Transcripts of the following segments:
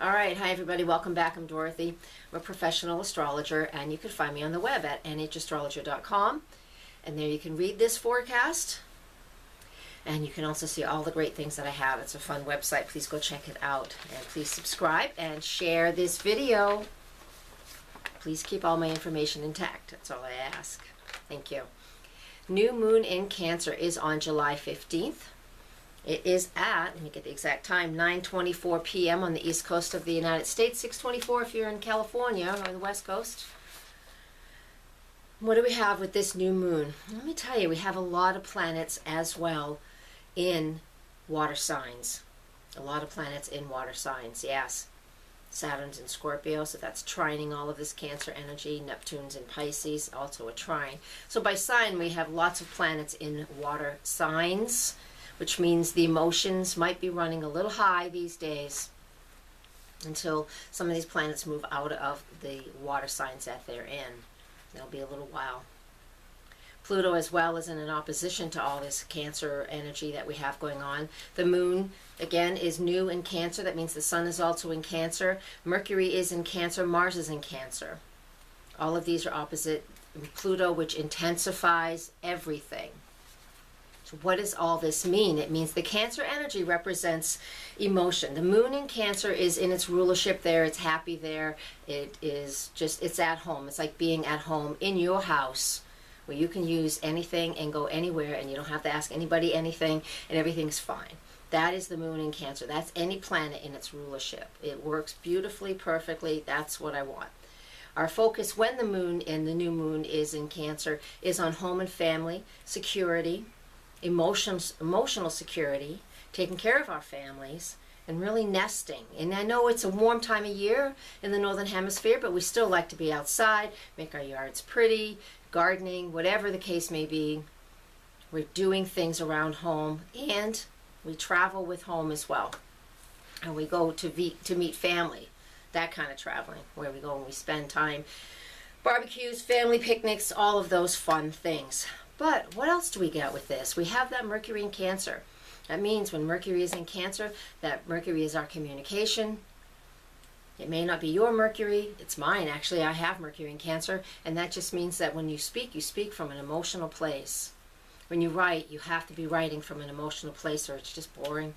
All right, hi everybody, welcome back. I'm Dorothy. I'm a professional astrologer, and you can find me on the web at nhastrologer.com. And there you can read this forecast, and you can also see all the great things that I have. It's a fun website. Please go check it out, and please subscribe and share this video. Please keep all my information intact. That's all I ask. Thank you. New moon in Cancer is on July 15th. It is at, let me get the exact time, 9:24 p.m. on the east coast of the United States, 6:24 if you're in California or the west coast. What do we have with this new moon? Let me tell you, we have a lot of planets as well in water signs. A lot of planets in water signs, yes. Saturn's in Scorpio, so that's trining all of this Cancer energy. Neptune's in Pisces, also a trine. So by sign, we have lots of planets in water signs, which means the emotions might be running a little high these days until some of these planets move out of the water signs that they're in. It'll be a little while. Pluto as well is in an opposition to all this Cancer energy that we have going on. The moon, again, is new in Cancer. That means the sun is also in Cancer. Mercury is in Cancer. Mars is in Cancer. All of these are opposite Pluto, which intensifies everything. So what does all this mean? It means the Cancer energy represents emotion. The moon in Cancer is in its rulership there. It's happy there. It is just, it's at home. It's like being at home in your house where you can use anything and go anywhere and you don't have to ask anybody anything and everything's fine. That is the moon in Cancer. That's any planet in its rulership. It works beautifully, perfectly. That's what I want. Our focus when the moon and the new moon is in Cancer is on home and family, security, emotional security, taking care of our families, and really nesting. And I know it's a warm time of year in the Northern Hemisphere, but we still like to be outside, make our yards pretty, gardening, whatever the case may be. We're doing things around home, and we travel with home as well. And we go to meet family, that kind of traveling, where we go and we spend time, barbecues, family picnics, all of those fun things. But what else do we get with this? We have that Mercury in Cancer. That means when Mercury is in Cancer, that Mercury is our communication. It may not be your Mercury, it's mine actually. I have Mercury in Cancer, and that just means that when you speak from an emotional place. When you write, you have to be writing from an emotional place or it's just boring.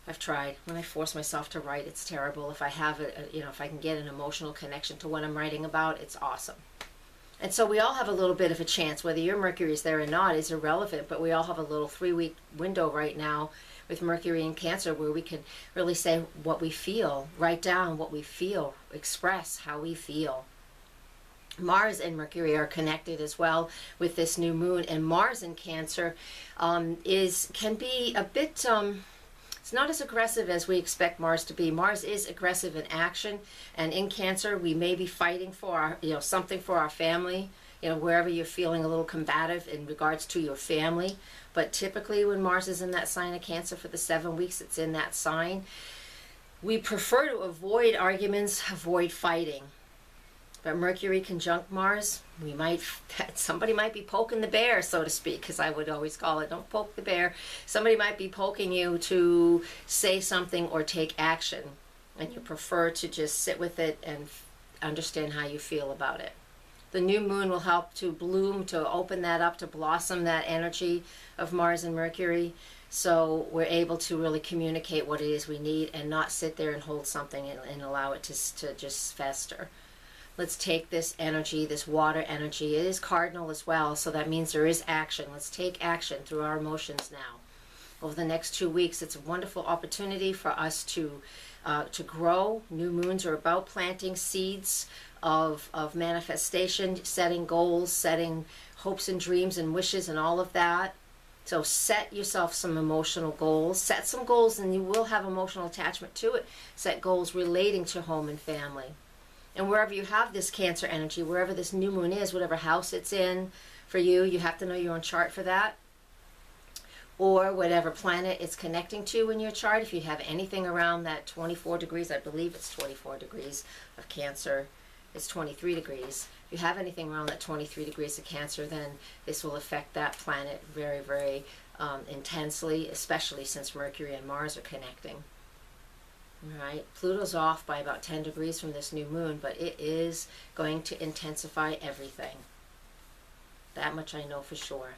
I've tried. When I force myself to write, it's terrible. If I have if I can get an emotional connection to what I'm writing about, it's awesome. And so we all have a little bit of a chance. Whether your Mercury is there or not is irrelevant, but we all have a little 3-week window right now with Mercury in Cancer where we can really say what we feel, write down what we feel, express how we feel. Mars and Mercury are connected as well with this new moon, and Mars in Cancer can be a bit it's not as aggressive as we expect Mars to be. Mars is aggressive in action, and in Cancer we may be fighting for our, something for our family, wherever you're feeling a little combative in regards to your family. But typically when Mars is in that sign of Cancer for the 7 weeks it's in that sign, we prefer to avoid arguments, avoid fighting. But Mercury conjunct Mars, somebody might be poking the bear, so to speak, because I would always call it, don't poke the bear. Somebody might be poking you to say something or take action, and you prefer to just sit with it and understand how you feel about it. The new moon will help to bloom, to open that up, to blossom that energy of Mars and Mercury, so we're able to really communicate what it is we need and not sit there and hold something and allow it to just fester. Let's take this energy, this water energy. It is cardinal as well, so that means there is action. Let's take action through our emotions now. Over the next 2 weeks, it's a wonderful opportunity for us to grow. New moons are about planting seeds of manifestation, setting goals, setting hopes and dreams and wishes and all of that. So set yourself some emotional goals. Set some goals and you will have emotional attachment to it. Set goals relating to home and family. And wherever you have this Cancer energy, wherever this new moon is, whatever house it's in for you, you have to know your own chart for that. Or whatever planet it's connecting to in your chart. If you have anything around that 24 degrees, I believe it's 24 degrees of Cancer, it's 23 degrees. If you have anything around that 23 degrees of Cancer, then this will affect that planet very, very intensely, especially since Mercury and Mars are connecting. All right, Pluto's off by about 10 degrees from this new moon, but it is going to intensify everything. That much I know for sure.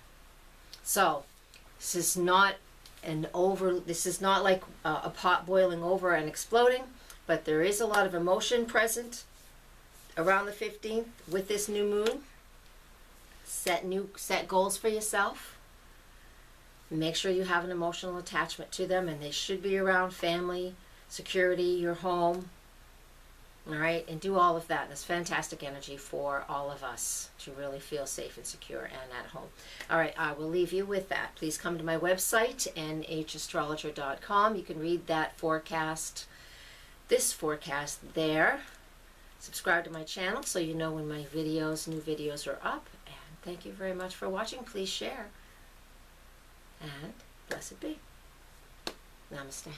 So, this is not this is not like a pot boiling over and exploding, but there is a lot of emotion present around the 15th with this new moon. Set goals for yourself. Make sure you have an emotional attachment to them, and they should be around family, security, your home. All right, and do all of that. That's fantastic energy for all of us to really feel safe and secure and at home. All right, I will leave you with that. Please come to my website, nhastrologer.com. You can read that forecast, this forecast there. Subscribe to my channel so you know when my new videos are up. And thank you very much for watching. Please share. And blessed be. Namaste.